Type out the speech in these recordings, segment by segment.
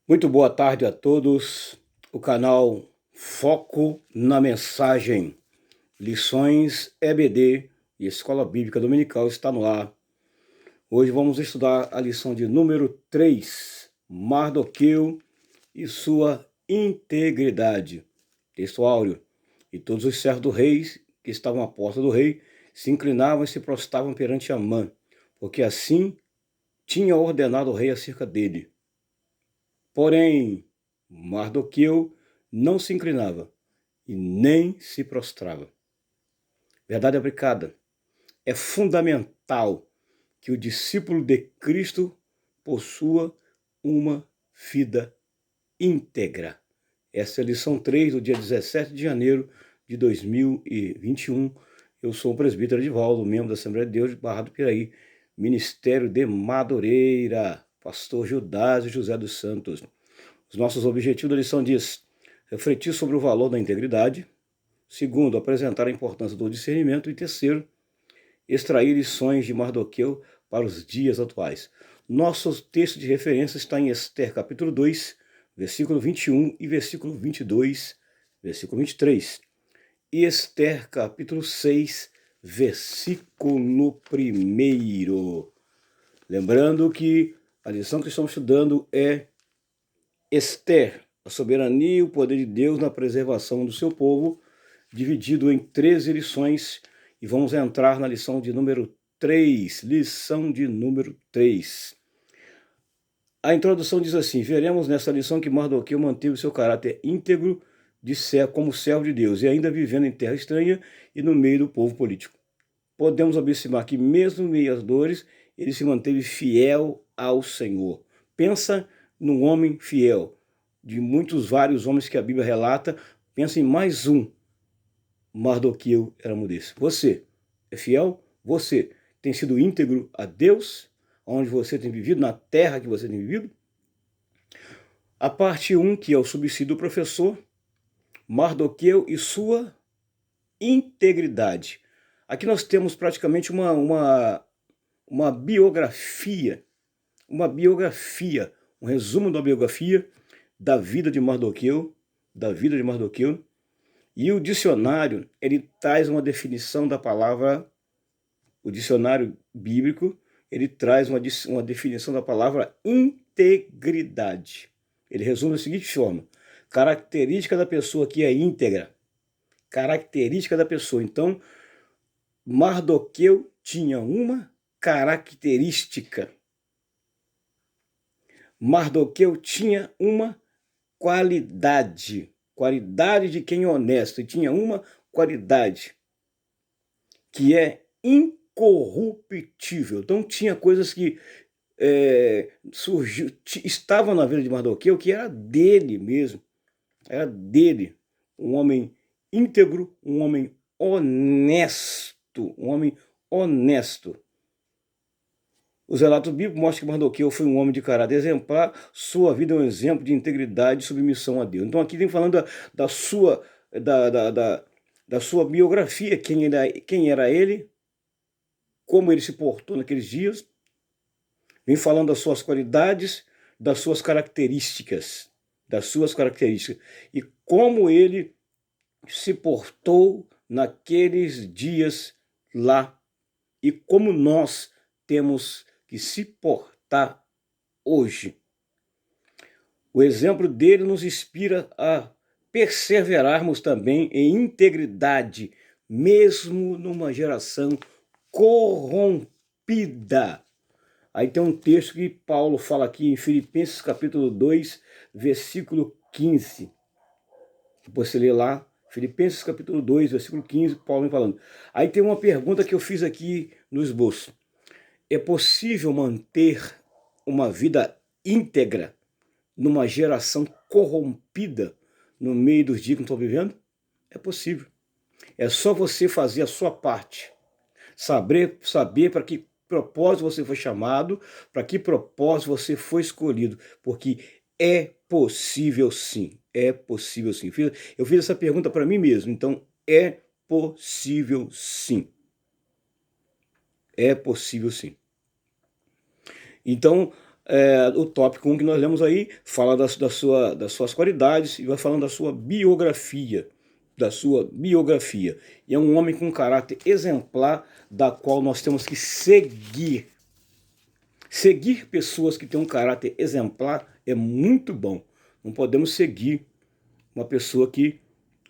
Muito boa tarde a todos. O canal Foco na Mensagem, Lições EBD e Escola Bíblica Dominical está no ar. Hoje vamos estudar a lição de número 3, Mardoqueu e sua integridade. Texto áureo. E todos os servos do rei que estavam à porta do rei se inclinavam e se prostravam perante Amã, porque assim tinha ordenado o rei acerca dele. Porém, Mardoqueu não se inclinava e nem se prostrava. Verdade aplicada. É fundamental que o discípulo de Cristo possua uma vida íntegra. Essa é a lição 3 do dia 17 de janeiro de 2021. Eu sou o presbítero Edivaldo, membro da Assembleia de Deus de Barra do Piraí, Ministério de Madureira, pastor Judásio José dos Santos. Os nossos objetivos da lição diz: refletir sobre o valor da integridade. Segundo, apresentar a importância do discernimento. E terceiro, extrair lições de Mardoqueu para os dias atuais. Nosso texto de referência está em Ester, capítulo 2, versículo 21 e versículo 22, versículo 23. E Ester, capítulo 6, versículo 1. Lembrando que a lição que estamos estudando é Ester, a soberania e o poder de Deus na preservação do seu povo, dividido em 13 lições, e vamos entrar na lição de número 3. Lição de número 3. A introdução diz assim: veremos nessa lição que Mardoqueu manteve seu caráter íntegro como servo de Deus, e ainda vivendo em terra estranha e no meio do povo político. Podemos observar que mesmo em meio às dores, ele se manteve fiel ao Senhor. Pensa num homem fiel. De vários homens que a Bíblia relata, pensa em mais um. Mardoqueu era um desses. Você é fiel? Você tem sido íntegro a Deus, onde você tem vivido, na terra que você tem vivido? A parte 1, que é o subsídio do professor, Mardoqueu e sua integridade. Aqui nós temos praticamente uma biografia, um resumo da biografia da vida de Mardoqueu, e o dicionário, ele traz uma definição da palavra, o dicionário bíblico, ele traz uma definição da palavra integridade. Ele resume da seguinte forma: característica da pessoa que é íntegra. Característica da pessoa. Então, Mardoqueu tinha uma característica. Mardoqueu tinha uma qualidade de quem é honesto, e tinha uma qualidade que é incorruptível. Então tinha coisas que estavam na vida de Mardoqueu que era dele mesmo, era dele, um homem íntegro, um homem honesto, Os relatos bíblicos mostram que Mardoqueu foi um homem de caráter exemplar, sua vida é um exemplo de integridade e submissão a Deus. Então aqui tem falando da sua biografia, quem era ele, como ele se portou naqueles dias, vem falando das suas qualidades, das suas características, e como ele se portou naqueles dias lá, e como nós temos que se portar hoje. O exemplo dele nos inspira a perseverarmos também em integridade, mesmo numa geração corrompida. Aí tem um texto que Paulo fala aqui em Filipenses capítulo 2, versículo 15. Depois você lê lá, Filipenses capítulo 2, versículo 15, Paulo vem falando. Aí tem uma pergunta que eu fiz aqui no esboço. É possível manter uma vida íntegra numa geração corrompida no meio dos dias que estão vivendo? É possível. É só você fazer a sua parte. Saber para que propósito você foi chamado, para que propósito você foi escolhido. Porque é possível sim. É possível sim. Eu fiz essa pergunta para mim mesmo. Então, é possível sim. É possível sim. Então, o tópico 1 que nós lemos aí fala das suas qualidades e vai falando da sua biografia. E é um homem com um caráter exemplar, da qual nós temos que seguir. Seguir pessoas que têm um caráter exemplar é muito bom. Não podemos seguir uma pessoa que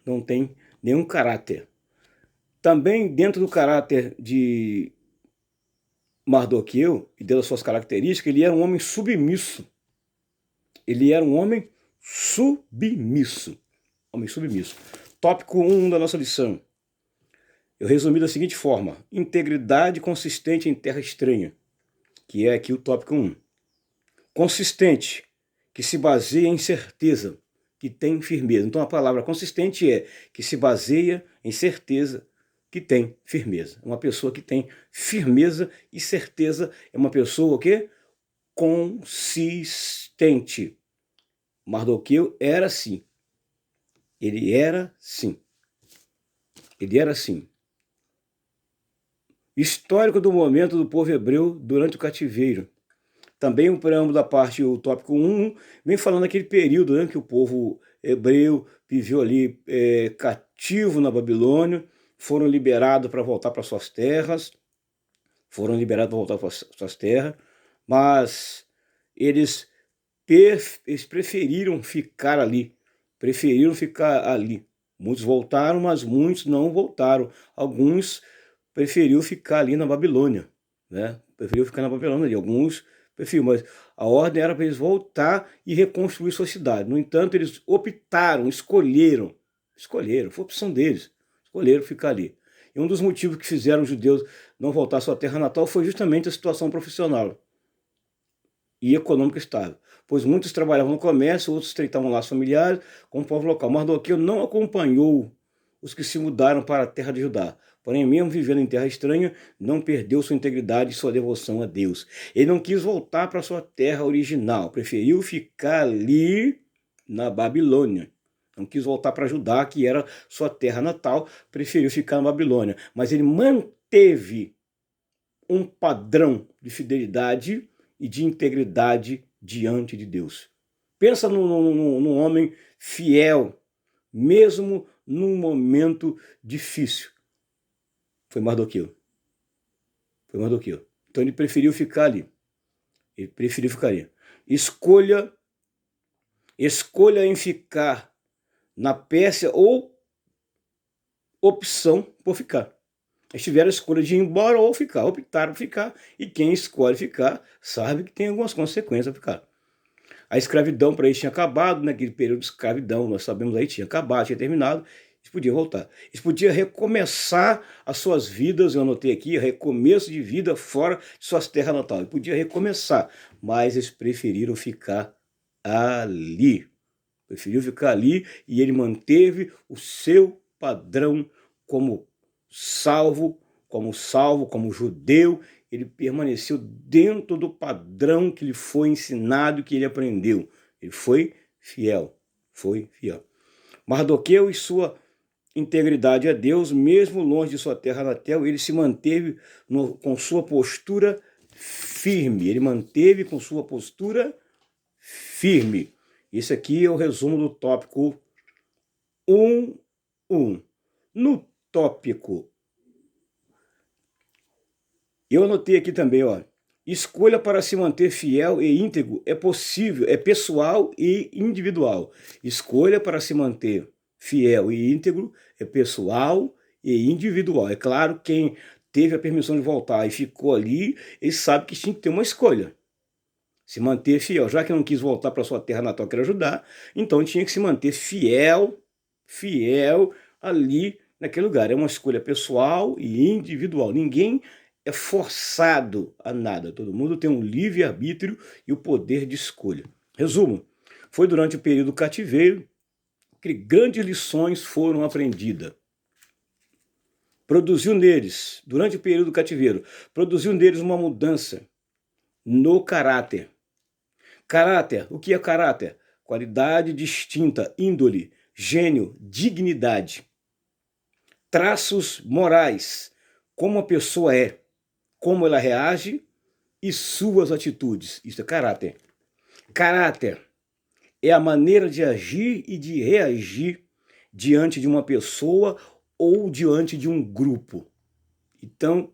não tem nenhum caráter. Também dentro do caráter de Mardoqueu e das suas características, ele era um homem submisso. Ele era um homem submisso. Homem submisso. Tópico 1 da nossa lição. Eu resumi da seguinte forma: integridade consistente em terra estranha, que é aqui o tópico 1. Consistente, que se baseia em certeza, que tem firmeza. Então a palavra consistente é que se baseia em certeza, que tem firmeza. Uma pessoa que tem firmeza e certeza é uma pessoa o quê? Consistente. Mardoqueu era assim. Ele era assim. Ele era assim. Histórico do momento do povo hebreu durante o cativeiro. Também o preâmbulo da parte, o tópico 1, vem falando daquele período, né, que o povo hebreu viveu ali cativo na Babilônia, foram liberados para voltar para suas terras, mas eles preferiram ficar ali, Muitos voltaram, mas muitos não voltaram. Alguns preferiram ficar ali na Babilônia, né? Alguns preferiram, mas a ordem era para eles voltar e reconstruir sua cidade. No entanto, eles escolheram, foi opção deles, escolheram ficar ali. E um dos motivos que fizeram os judeus não voltar à sua terra natal foi justamente a situação profissional e econômica estável, pois muitos trabalhavam no comércio, outros estreitavam laços familiares com o povo local. Mardoqueu não acompanhou os que se mudaram para a terra de Judá, porém, mesmo vivendo em terra estranha, não perdeu sua integridade e sua devoção a Deus. Ele não quis voltar para sua terra original, preferiu ficar ali na Babilônia. Não quis voltar para Judá, que era sua terra natal, preferiu ficar na Babilônia. Mas ele manteve um padrão de fidelidade e de integridade diante de Deus. Pensa num homem fiel, mesmo num momento difícil. Foi Mardoqueu. Então ele preferiu ficar ali. Escolha em ficar na Pérsia ou opção por ficar. Eles tiveram a escolha de ir embora ou ficar. Optaram por ficar. E quem escolhe ficar sabe que tem algumas consequências a ficar. A escravidão para eles tinha acabado, naquele período de escravidão, nós sabemos aí, tinha acabado, tinha terminado. Eles podiam voltar. Eles podiam recomeçar as suas vidas, eu anotei aqui, recomeço de vida fora de suas terras natais. Eles podiam recomeçar, mas eles preferiram ficar ali. E ele manteve o seu padrão como salvo, como judeu. Ele permaneceu dentro do padrão que lhe foi ensinado, que ele aprendeu. Ele foi fiel. Mardoqueu e sua integridade a Deus, mesmo longe de sua terra natal, ele se manteve com sua postura firme. Esse aqui é o resumo do tópico 1.1. No tópico, eu anotei aqui também, ó. Escolha para se manter fiel e íntegro é possível, é pessoal e individual. Escolha para se manter fiel e íntegro é pessoal e individual. É claro, quem teve a permissão de voltar e ficou ali, ele sabe que tinha que ter uma escolha. Se manter fiel, já que não quis voltar para sua terra natal, que era Judá, então tinha que se manter fiel ali naquele lugar. É uma escolha pessoal e individual. Ninguém é forçado a nada. Todo mundo tem um livre-arbítrio e o poder de escolha. Resumo, foi durante o período do cativeiro que grandes lições foram aprendidas. Durante o período do cativeiro, produziu neles uma mudança no caráter. Caráter, o que é caráter? Qualidade distinta, índole, gênio, dignidade. Traços morais, como a pessoa é, como ela reage e suas atitudes. Isso é caráter. Caráter é a maneira de agir e de reagir diante de uma pessoa ou diante de um grupo. Então,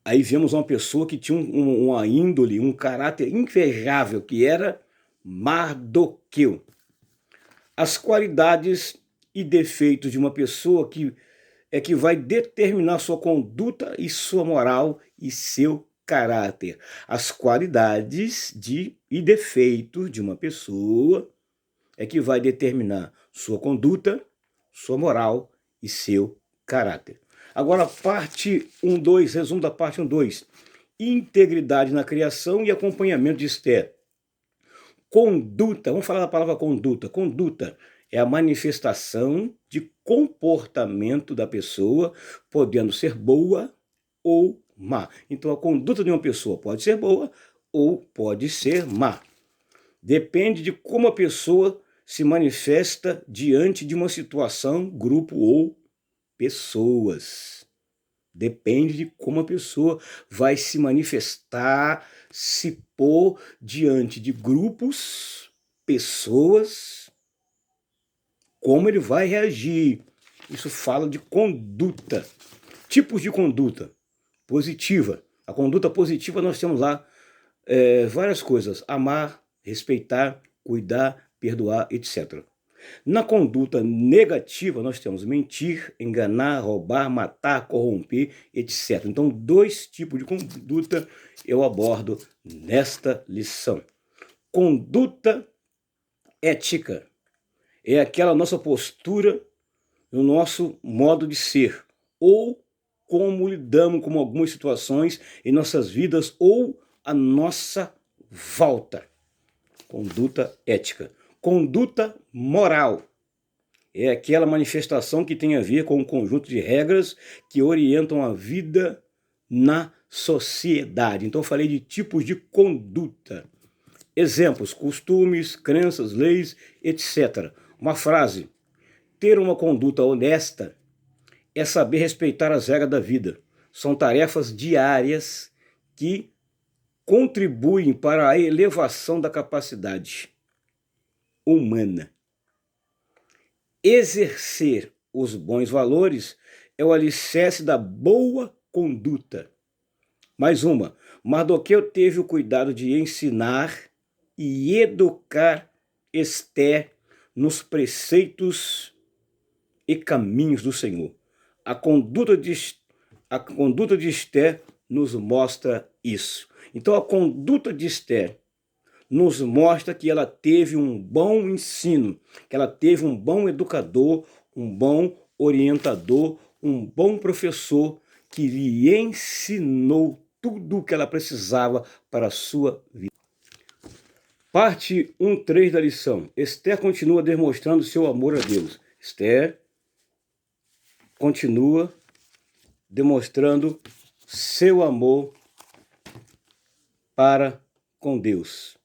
aí vemos uma pessoa que tinha uma índole, um caráter invejável, que era Mardoqueu. As qualidades e defeitos de uma pessoa que vai determinar sua conduta e sua moral e seu caráter. As qualidades e defeitos de uma pessoa é que vai determinar sua conduta, sua moral e seu caráter. Agora, parte 1.2, resumo da parte 1.2. Integridade na criação e acompanhamento de Esther. Conduta, vamos falar da palavra conduta. Conduta é a manifestação de comportamento da pessoa, podendo ser boa ou má. Então, a conduta de uma pessoa pode ser boa ou pode ser má. Depende de como a pessoa se manifesta diante de uma situação, grupo ou pessoas. Depende de como a pessoa vai se manifestar, se pôr diante de grupos, pessoas, como ele vai reagir. Isso fala de conduta. Tipos de conduta positiva. A conduta positiva nós temos lá várias coisas. Amar, respeitar, cuidar, perdoar, etc. Na conduta negativa, nós temos mentir, enganar, roubar, matar, corromper, etc. Então, 2 tipos de conduta eu abordo nesta lição. Conduta ética é aquela nossa postura, o nosso modo de ser, ou como lidamos com algumas situações em nossas vidas ou à nossa volta. Conduta ética. Conduta moral é aquela manifestação que tem a ver com um conjunto de regras que orientam a vida na sociedade. Então eu falei de tipos de conduta. Exemplos, costumes, crenças, leis, etc. Uma frase: ter uma conduta honesta é saber respeitar as regras da vida. São tarefas diárias que contribuem para a elevação da capacidade humana. Exercer os bons valores é o alicerce da boa conduta. Mais uma, Mardoqueu teve o cuidado de ensinar e educar Esther nos preceitos e caminhos do Senhor. A conduta de Esther nos mostra isso. Então a conduta de Esther nos mostra que ela teve um bom ensino, que ela teve um bom educador, um bom orientador, um bom professor que lhe ensinou tudo o que ela precisava para a sua vida. Parte 1.3 da lição. Esther continua demonstrando seu amor a Deus. Esther continua demonstrando seu amor para com Deus.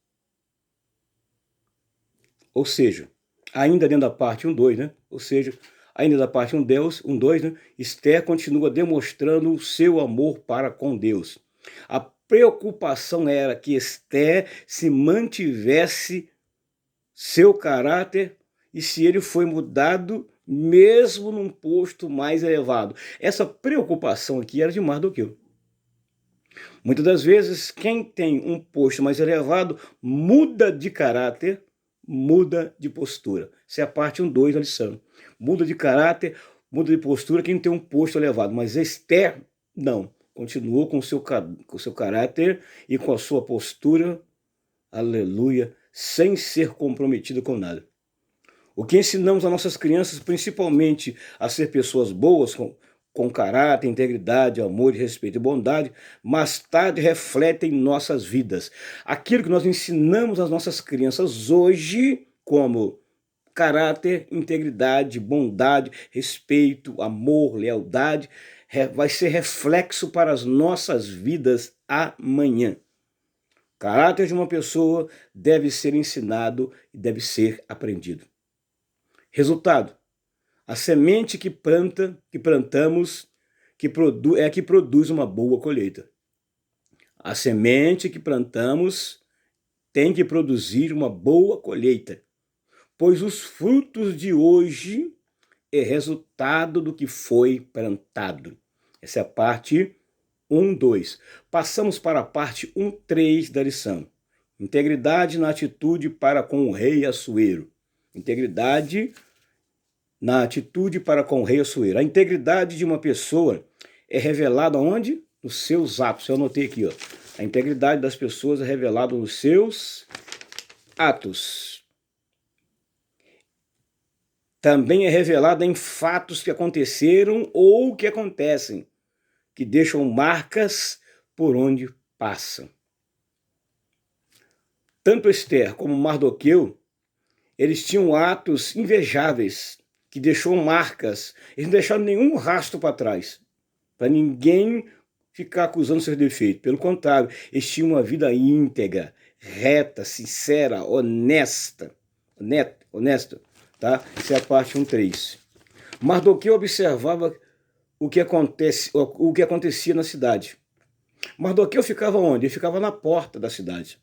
Ou seja, ainda dentro da parte 1.2, né? Ou seja, ainda da parte 1.2, né? Esther continua demonstrando o seu amor para com Deus. A preocupação era que Esther se mantivesse seu caráter e se ele foi mudado mesmo num posto mais elevado. Essa preocupação aqui era de Mardoqueu. Muitas das vezes, quem tem um posto mais elevado muda de caráter, muda de postura. Essa é a parte 1.2 da lição. Muda de caráter, muda de postura quem tem um posto elevado. Mas Esther, não. Continuou com o seu caráter e com a sua postura, aleluia, sem ser comprometida com nada. O que ensinamos às nossas crianças, principalmente a ser pessoas boas, com caráter, integridade, amor, respeito e bondade, mais tarde refletem em nossas vidas. Aquilo que nós ensinamos às nossas crianças hoje, como caráter, integridade, bondade, respeito, amor, lealdade, vai ser reflexo para as nossas vidas amanhã. O caráter de uma pessoa deve ser ensinado e deve ser aprendido. Resultado: a semente que plantamos é a que produz uma boa colheita. A semente que plantamos tem que produzir uma boa colheita, pois os frutos de hoje é resultado do que foi plantado. Essa é a parte 1.2. Passamos para a parte 1.3 da lição. Integridade na atitude para com o rei Assuero. Integridade na atitude para com o rei Assuero. A integridade de uma pessoa é revelada onde? Nos seus atos. Eu anotei aqui, ó. A integridade das pessoas é revelada nos seus atos. Também é revelada em fatos que aconteceram ou que acontecem, que deixam marcas por onde passam. Tanto Esther como Mardoqueu, eles tinham atos invejáveis, que deixou marcas, eles não deixaram nenhum rastro para trás, para ninguém ficar acusando seus defeitos. Pelo contrário, eles tinham uma vida íntegra, reta, sincera, honesta, tá? Essa é a parte 1.3. Mardoqueu observava o que acontecia na cidade. Mardoqueu ficava onde? Ele ficava na porta da cidade,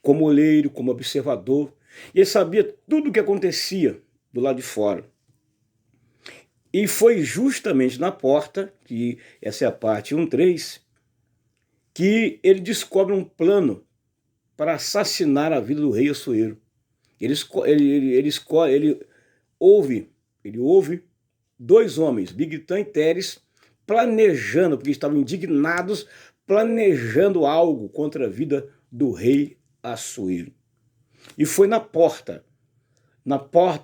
como olheiro, como observador, e ele sabia tudo o que acontecia do lado de fora. E foi justamente na porta, que essa é a parte 1.3, que ele descobre um plano para assassinar a vida do rei Assuero. Ele ouve dois homens, Bigtan e Teres, planejando, porque estavam indignados, planejando algo contra a vida do rei Assuero. E foi na porta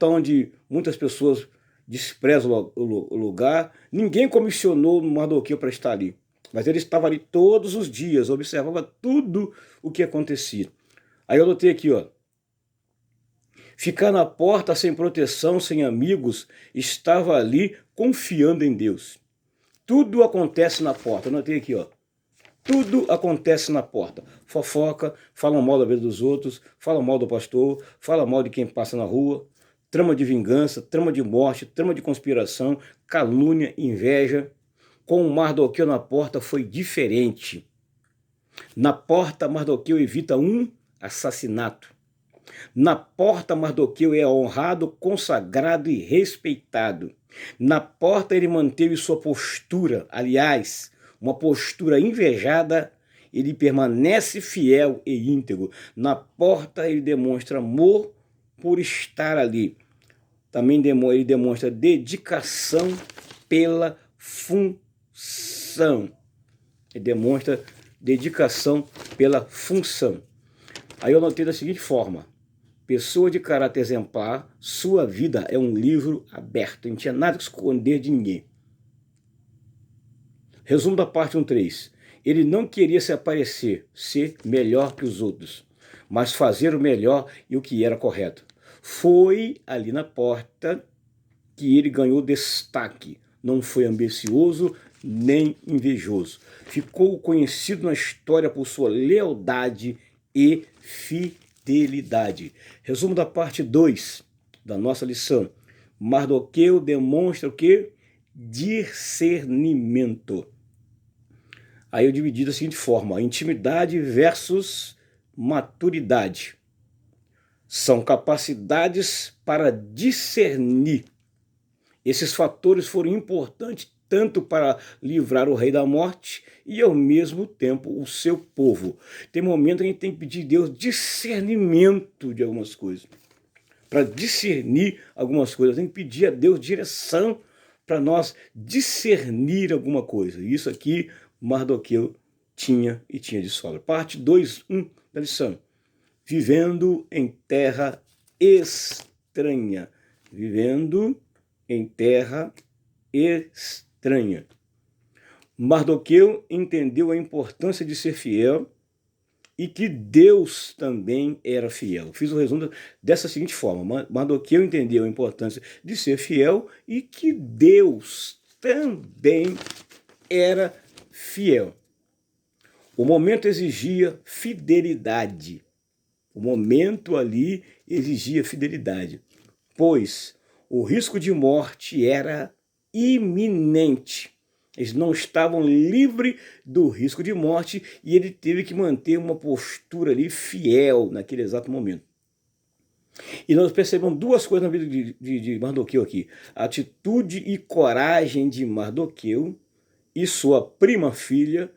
onde muitas pessoas desprezam o lugar. Ninguém comissionou Mardoqueu para estar ali, mas ele estava ali todos os dias, observava tudo o que acontecia. Aí eu anotei aqui, ó. Ficar na porta sem proteção, sem amigos, estava ali confiando em Deus. Tudo acontece na porta. Eu anotei aqui, ó. Tudo acontece na porta. Fofoca, falam mal da vida dos outros, falam mal do pastor, falam mal de quem passa na rua, trama de vingança, trama de morte, trama de conspiração, calúnia, inveja. Com o Mardoqueu na porta foi diferente. Na porta, Mardoqueu evita um assassinato. Na porta, Mardoqueu é honrado, consagrado e respeitado. Na porta, ele manteve sua postura, aliás, uma postura invejada, ele permanece fiel e íntegro. Na porta, ele demonstra amor por estar ali. Também ele demonstra dedicação pela função. Ele demonstra dedicação pela função. Aí eu anotei da seguinte forma: pessoa de caráter exemplar, sua vida é um livro aberto, não tinha nada que esconder de ninguém. Resumo da parte 1.3. Ele não queria se aparecer, ser melhor que os outros, mas fazer o melhor e o que era correto. Foi ali na porta que ele ganhou destaque. Não foi ambicioso nem invejoso. Ficou conhecido na história por sua lealdade e fidelidade. Resumo da parte 2 da nossa lição. Mardoqueu demonstra o quê? Discernimento. Aí eu dividi da seguinte forma: intimidade versus maturidade. São capacidades para discernir. Esses fatores foram importantes tanto para livrar o rei da morte e ao mesmo tempo o seu povo. Tem momento que a gente tem que pedir a Deus discernimento de algumas coisas. Para discernir algumas coisas, tem que pedir a Deus direção para nós discernir alguma coisa. Isso aqui Mardoqueu tinha e tinha de sobra. Parte 2.1 da lição. Vivendo em terra estranha. Vivendo em terra estranha. Mardoqueu entendeu a importância de ser fiel e que Deus também era fiel. Fiz o resumo dessa seguinte forma: Mardoqueu entendeu a importância de ser fiel e que Deus também era fiel. O momento exigia fidelidade. O momento ali exigia fidelidade, pois o risco de morte era iminente. Eles não estavam livres do risco de morte e ele teve que manter uma postura ali fiel naquele exato momento. E nós percebemos duas coisas na vida de Mardoqueu aqui. A atitude e coragem de Mardoqueu e sua prima filha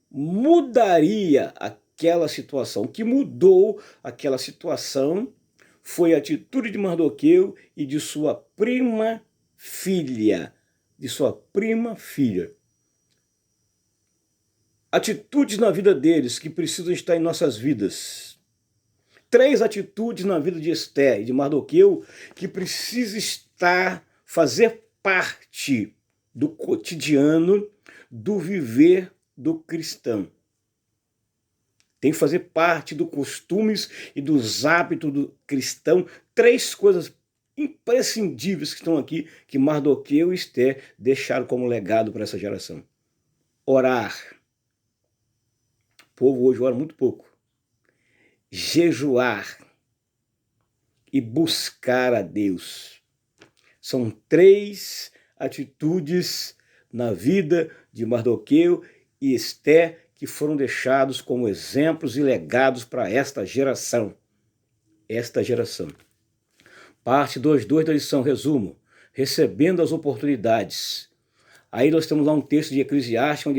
mudaria aquela situação. O que mudou aquela situação foi a atitude de Mardoqueu e de sua prima filha. Atitudes na vida deles que precisam estar em nossas vidas. 3 atitudes na vida de Esther e de Mardoqueu que precisa estar, fazer parte do cotidiano, do viver do cristão. Tem que fazer parte dos costumes e dos hábitos do cristão. 3 coisas imprescindíveis que estão aqui, que Mardoqueu e Esther deixaram como legado para essa geração. Orar. O povo hoje ora muito pouco. Jejuar e buscar a Deus. São 3 atitudes na vida de Mardoqueu e Esther que foram deixados como exemplos e legados para esta geração. Parte 2.2 da lição, resumo. Recebendo as oportunidades. Aí nós temos lá um texto de Eclesiastes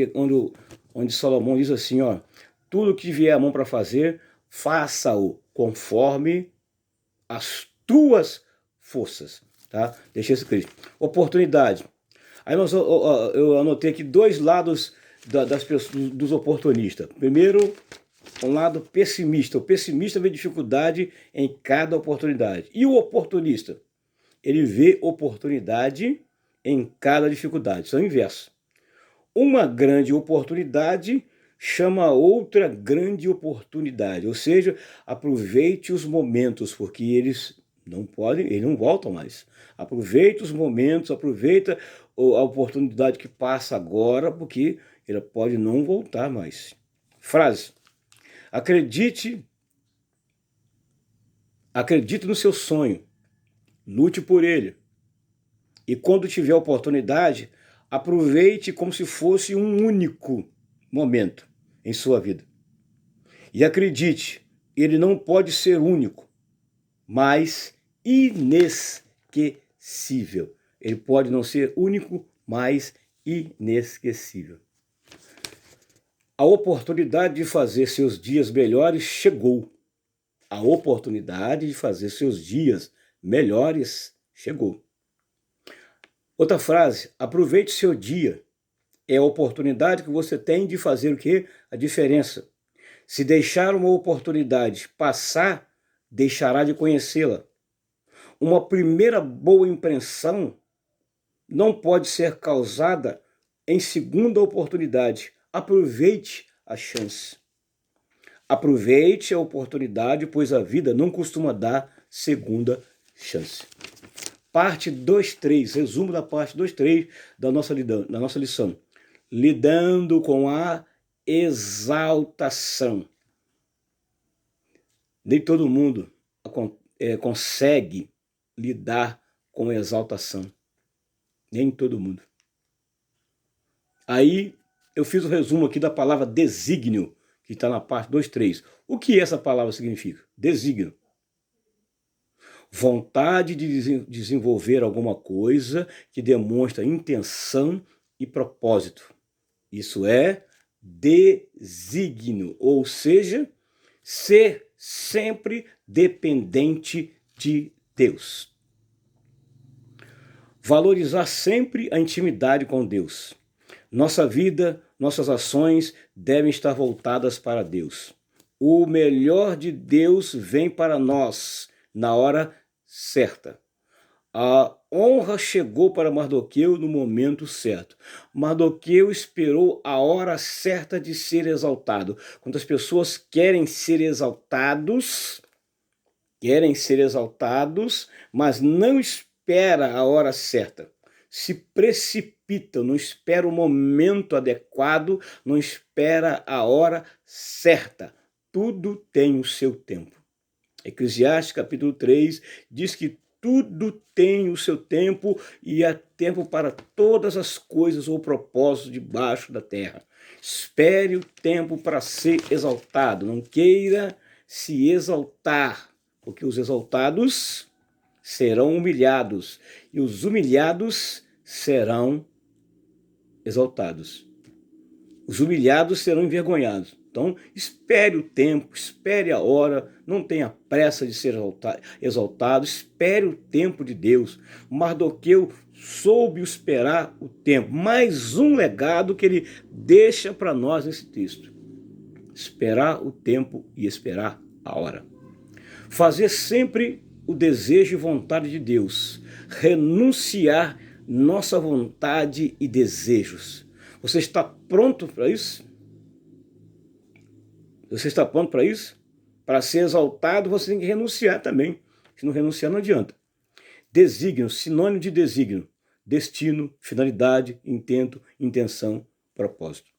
onde Salomão diz assim, ó, tudo que vier à mão para fazer, faça-o conforme as tuas forças. Tá? Deixa esse Cristo. Oportunidade. Aí eu anotei aqui 2 lados das pessoas, dos oportunistas. Primeiro, um lado pessimista. O pessimista vê dificuldade em cada oportunidade. E o oportunista? Ele vê oportunidade em cada dificuldade. Isso é o inverso. Uma grande oportunidade chama outra grande oportunidade. Ou seja, aproveite os momentos, porque eles não voltam mais. Aproveite os momentos, aproveita a oportunidade que passa agora, porque ele pode não voltar mais. Frase. Acredite no seu sonho. Lute por ele. E quando tiver oportunidade, aproveite como se fosse um único momento em sua vida. E acredite, ele não pode ser único, mas inesquecível. Ele pode não ser único, mas inesquecível. A oportunidade de fazer seus dias melhores chegou. A oportunidade de fazer seus dias melhores chegou. Outra frase, aproveite seu dia. É a oportunidade que você tem de fazer o quê? A diferença. Se deixar uma oportunidade passar, deixará de conhecê-la. Uma primeira boa impressão não pode ser causada em segunda oportunidade. Aproveite a chance. Aproveite a oportunidade, pois a vida não costuma dar segunda chance. Parte 2.3, resumo da parte 2.3 da nossa lição. Lidando com a exaltação. Nem todo mundo consegue lidar com a exaltação. Nem todo mundo. Aí eu fiz o resumo aqui da palavra desígnio, que está na parte 2.3. O que essa palavra significa? Desígnio. Vontade de desenvolver alguma coisa que demonstra intenção e propósito. Isso é desígnio, ou seja, ser sempre dependente de Deus. Valorizar sempre a intimidade com Deus. Nossa vida, nossas ações devem estar voltadas para Deus. O melhor de Deus vem para nós na hora certa. A honra chegou para Mardoqueu no momento certo. Mardoqueu esperou a hora certa de ser exaltado. Quando as pessoas querem ser exaltados, mas não espera a hora certa. Se precipitam, não espera o momento adequado, não espera a hora certa. Tudo tem o seu tempo. Eclesiastes capítulo 3 diz que tudo tem o seu tempo e há tempo para todas as coisas ou propósitos debaixo da terra. Espere o tempo para ser exaltado. Não queira se exaltar, porque os exaltados serão humilhados e os humilhados serão exaltados. Os humilhados serão envergonhados. Então, espere o tempo, espere a hora, não tenha pressa de ser exaltado, espere o tempo de Deus. Mardoqueu soube esperar o tempo. Mais um legado que ele deixa para nós nesse texto. Esperar o tempo e esperar a hora. Fazer sempre o desejo e vontade de Deus. Renunciar nossa vontade e desejos. Você está pronto para isso? Você está pronto para isso? Para ser exaltado, você tem que renunciar também. Se não renunciar, não adianta. Desígnio, sinônimo de desígnio. Destino, finalidade, intento, intenção, propósito.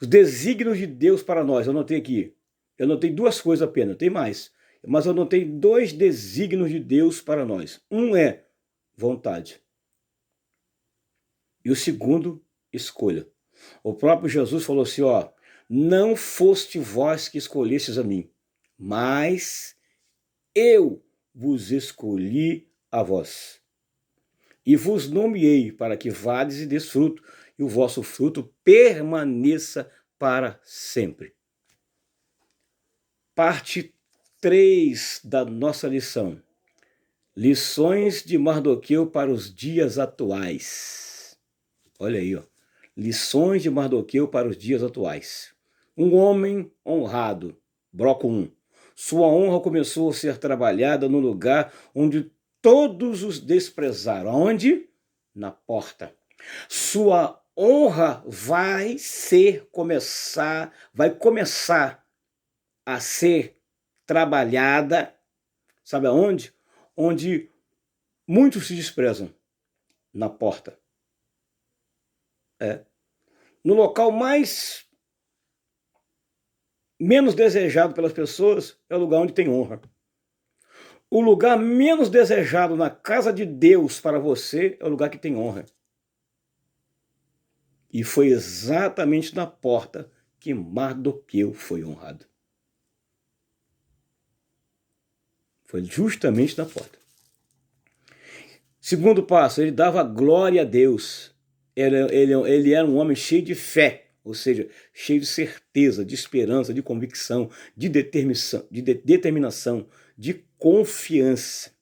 Os desígnios de Deus para nós, eu anotei aqui. Eu anotei duas coisas apenas, tem mais. Mas eu anotei dois desígnios de Deus para nós. Um é vontade. E o segundo, escolha. O próprio Jesus falou assim, ó, não foste vós que escolhestes a mim, mas eu vos escolhi a vós. E vos nomeei para que vades e des fruto, e o vosso fruto permaneça para sempre. Parte 3 da nossa lição. Lições de Mardoqueu para os dias atuais. Olha aí, ó. Lições de Mardoqueu para os dias atuais. Um homem honrado. Bloco 1. Sua honra começou a ser trabalhada no lugar onde todos os desprezaram. Aonde? Na porta. Sua honra vai começar a ser trabalhada, sabe aonde? Onde muitos se desprezam. Na porta. No local menos desejado pelas pessoas é o lugar onde tem honra. O lugar menos desejado na casa de Deus para você é o lugar que tem honra. E foi exatamente na porta que Mardoqueu foi honrado. Foi justamente na porta. Segundo passo, ele dava glória a Deus. Ele era um homem cheio de fé, ou seja, cheio de certeza, de esperança, de convicção, de determinação, de confiança.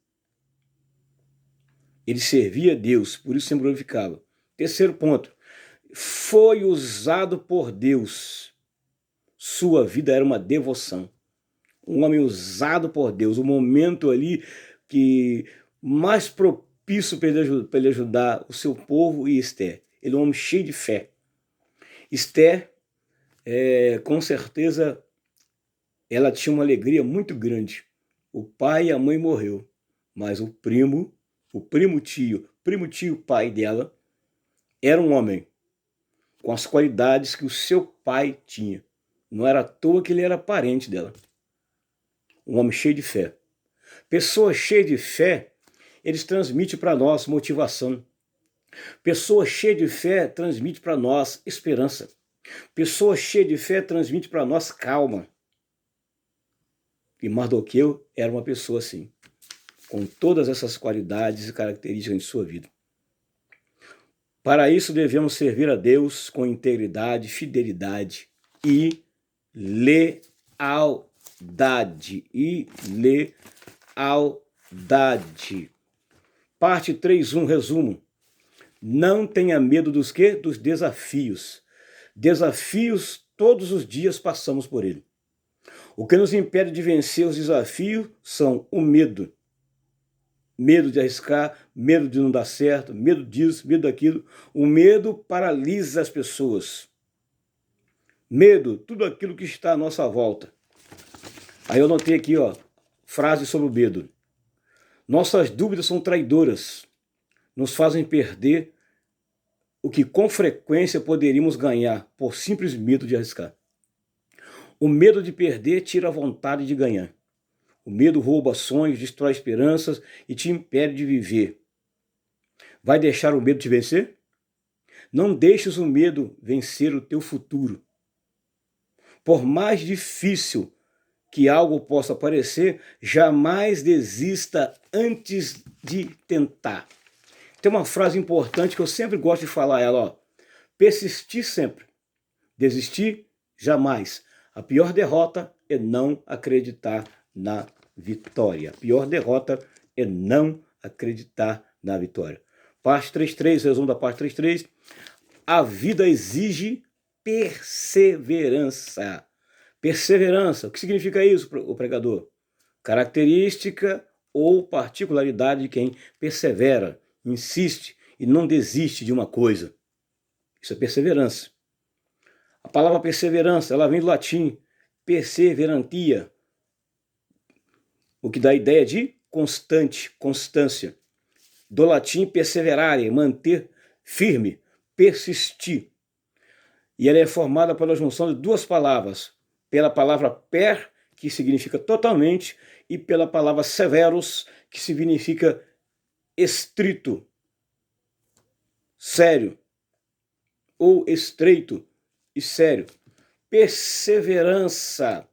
Ele servia a Deus, por isso sempre glorificava. Terceiro ponto, foi usado por Deus. Sua vida era uma devoção. Um homem usado por Deus, o momento ali que mais propício para ele ajudar o seu povo e Esther. Ele é um homem cheio de fé. Esther, com certeza, ela tinha uma alegria muito grande. O pai e a mãe morreu, mas o primo tio, pai dela, era um homem com as qualidades que o seu pai tinha. Não era à toa que ele era parente dela. Um homem cheio de fé. Pessoas cheias de fé, eles transmitem para nós motivação. Pessoa cheia de fé transmite para nós esperança. Pessoa cheia de fé transmite para nós calma. E Mardoqueu era uma pessoa assim, com todas essas qualidades e características em sua vida. Para isso devemos servir a Deus com integridade, fidelidade e lealdade. Parte 3.1, resumo. Não tenha medo dos quê? Dos desafios. Desafios, todos os dias passamos por ele. O que nos impede de vencer os desafios são o medo. Medo de arriscar, medo de não dar certo, medo disso, medo daquilo. O medo paralisa as pessoas. Medo, tudo aquilo que está à nossa volta. Aí eu anotei aqui, ó, frase sobre o medo. Nossas dúvidas são traidoras. Nos fazem perder o que com frequência poderíamos ganhar por simples medo de arriscar. O medo de perder tira a vontade de ganhar. O medo rouba sonhos, destrói esperanças e te impede de viver. Vai deixar o medo te vencer? Não deixes o medo vencer o teu futuro. Por mais difícil que algo possa parecer, jamais desista antes de tentar. Tem uma frase importante que eu sempre gosto de falar ela, ó. Persistir sempre, desistir jamais. A pior derrota é não acreditar na vitória. A pior derrota é não acreditar na vitória. Parte 3.3, resumo da parte 3.3. A vida exige perseverança. Perseverança, o que significa isso, o pregador? Característica ou particularidade de quem persevera, insiste e não desiste de uma coisa. Isso é perseverança. A palavra perseverança, ela vem do latim perseverantia, o que dá a ideia de constante, constância. Do latim perseverare, manter firme, persistir. E ela é formada pela junção de duas palavras, pela palavra per, que significa totalmente, e pela palavra severos, que significa estrito, sério, ou estreito e sério. Perseverança.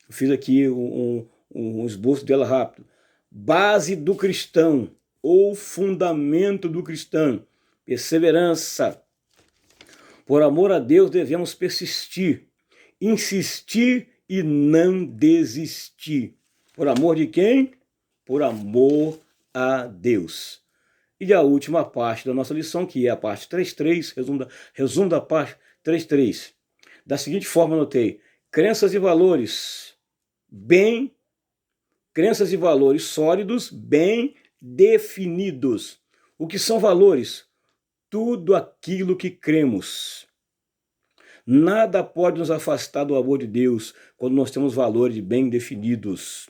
Eu fiz aqui um esboço dela rápido. Base do cristão, ou fundamento do cristão. Perseverança. Por amor a Deus devemos persistir, insistir e não desistir. Por amor de quem? Por amor a Deus. E a última parte da nossa lição, que é a parte 3.3, resumo da parte 3.3. Da seguinte forma anotei: crenças e valores sólidos, bem definidos. O que são valores? Tudo aquilo que cremos. Nada pode nos afastar do amor de Deus quando nós temos valores bem definidos.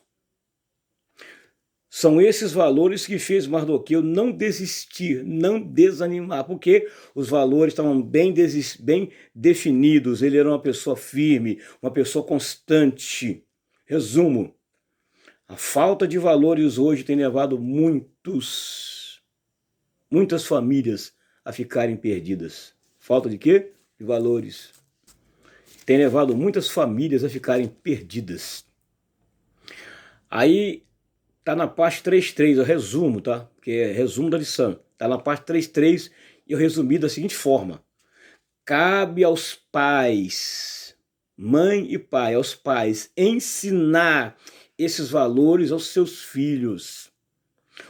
São esses valores que fez Mardoqueu não desistir, não desanimar, porque os valores estavam bem definidos, ele era uma pessoa firme, uma pessoa constante. Resumo, a falta de valores hoje tem levado muitas famílias a ficarem perdidas. Falta de quê? De valores. Tem levado muitas famílias a ficarem perdidas. Aí tá na parte 3.3, eu resumo, tá? Porque é resumo da lição. Tá na parte 3.3 e eu resumi da seguinte forma: cabe aos pais, mãe e pai, aos pais, ensinar esses valores aos seus filhos.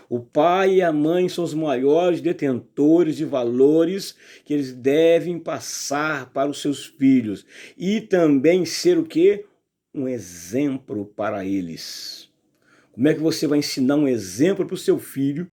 O pai e a mãe são os maiores detentores de valores que eles devem passar para os seus filhos. E também ser o quê? Um exemplo para eles. Como é que você vai ensinar um exemplo para o seu filho